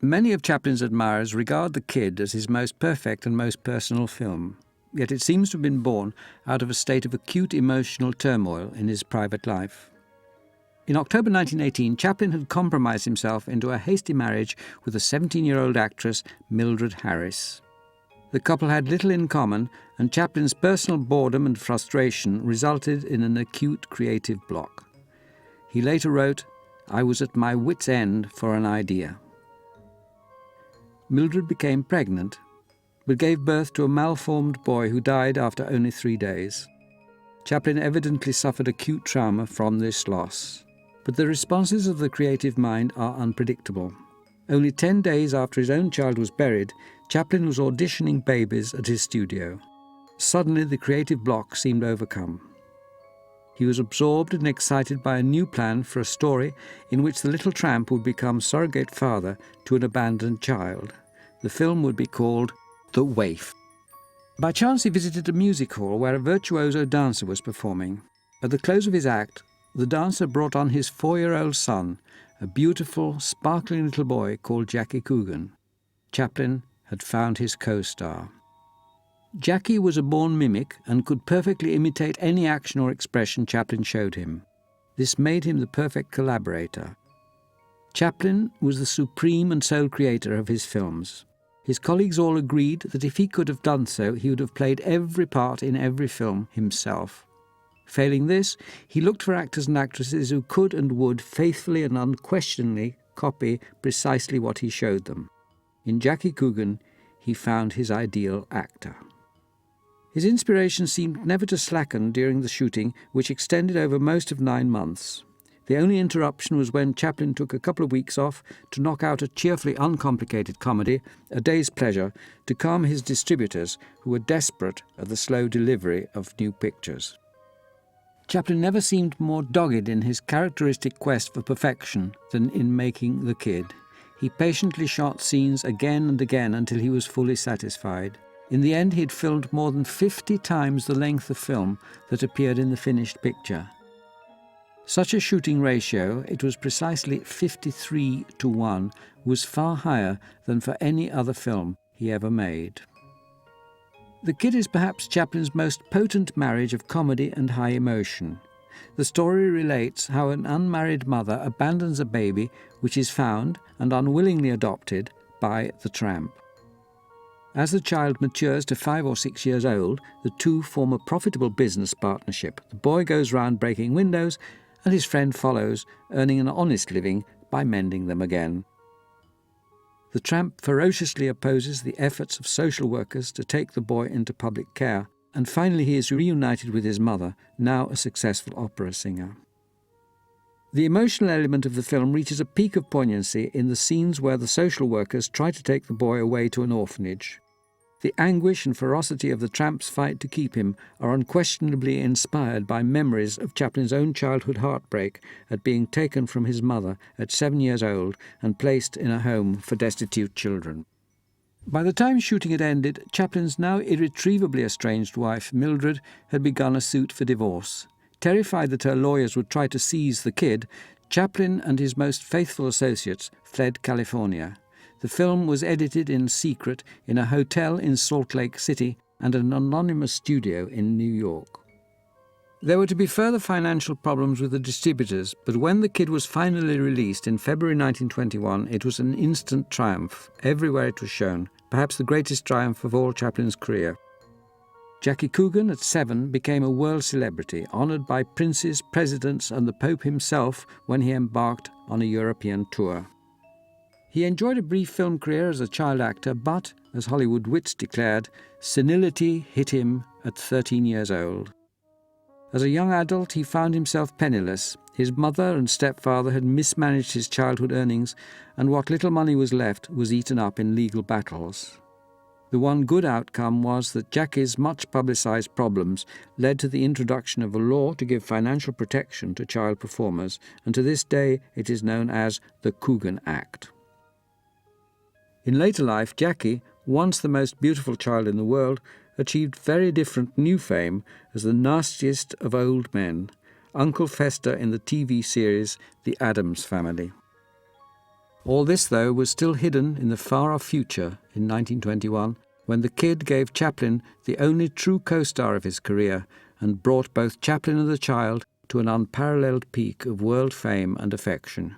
Many of Chaplin's admirers regard The Kid as his most perfect and most personal film, yet it seems to have been born out of a state of acute emotional turmoil in his private life. In October 1918, Chaplin had compromised himself into a hasty marriage with a 17-year-old actress, Mildred Harris. The couple had little in common, and Chaplin's personal boredom and frustration resulted in an acute creative block. He later wrote, "I was at my wit's end for an idea." Mildred became pregnant, but gave birth to a malformed boy who died after only 3 days. Chaplin evidently suffered acute trauma from this loss. But the responses of the creative mind are unpredictable. Only 10 days after his own child was buried, Chaplin was auditioning babies at his studio. Suddenly the creative block seemed overcome. He was absorbed and excited by a new plan for a story in which the little tramp would become surrogate father to an abandoned child. The film would be called The Waif. By chance he visited a music hall where a virtuoso dancer was performing. At the close of his act, the dancer brought on his 4-year-old son, a beautiful, sparkling little boy called Jackie Coogan. Chaplin had found his co-star. Jackie was a born mimic and could perfectly imitate any action or expression Chaplin showed him. This made him the perfect collaborator. Chaplin was the supreme and sole creator of his films. His colleagues all agreed that if he could have done so, he would have played every part in every film himself. Failing this, he looked for actors and actresses who could and would faithfully and unquestioningly copy precisely what he showed them. In Jackie Coogan, he found his ideal actor. His inspiration seemed never to slacken during the shooting, which extended over most of 9 months. The only interruption was when Chaplin took a couple of weeks off to knock out a cheerfully uncomplicated comedy, A Day's Pleasure, to calm his distributors, who were desperate at the slow delivery of new pictures. Chaplin never seemed more dogged in his characteristic quest for perfection than in making The Kid. He patiently shot scenes again and again until he was fully satisfied. In the end, he had filmed more than 50 times the length of film that appeared in the finished picture. Such a shooting ratio, it was precisely 53:1, was far higher than for any other film he ever made. The Kid is perhaps Chaplin's most potent marriage of comedy and high emotion. The story relates how an unmarried mother abandons a baby which is found and unwillingly adopted by the tramp. As the child matures to 5 or 6 years old, the two form a profitable business partnership. The boy goes round breaking windows, and his friend follows, earning an honest living by mending them again. The tramp ferociously opposes the efforts of social workers to take the boy into public care, and finally he is reunited with his mother, now a successful opera singer. The emotional element of the film reaches a peak of poignancy in the scenes where the social workers try to take the boy away to an orphanage. The anguish and ferocity of the tramp's fight to keep him are unquestionably inspired by memories of Chaplin's own childhood heartbreak at being taken from his mother at 7 years old and placed in a home for destitute children. By the time shooting had ended, Chaplin's now irretrievably estranged wife, Mildred, had begun a suit for divorce. Terrified that her lawyers would try to seize the Kid, Chaplin and his most faithful associates fled California. The film was edited in secret in a hotel in Salt Lake City and an anonymous studio in New York. There were to be further financial problems with the distributors, but when The Kid was finally released in February 1921, it was an instant triumph. Everywhere it was shown, perhaps the greatest triumph of all Chaplin's career. Jackie Coogan, at 7, became a world celebrity, honoured by princes, presidents and the Pope himself when he embarked on a European tour. He enjoyed a brief film career as a child actor, but, as Hollywood wits declared, senility hit him at 13 years old. As a young adult, he found himself penniless. His mother and stepfather had mismanaged his childhood earnings, and what little money was left was eaten up in legal battles. The one good outcome was that Jackie's much publicised problems led to the introduction of a law to give financial protection to child performers, and to this day it is known as the Coogan Act. In later life, Jackie, once the most beautiful child in the world, achieved very different new fame as the nastiest of old men, Uncle Fester in the TV series The Addams Family. All this, though, was still hidden in the far-off future in 1921, when the kid gave Chaplin the only true co-star of his career and brought both Chaplin and the child to an unparalleled peak of world fame and affection.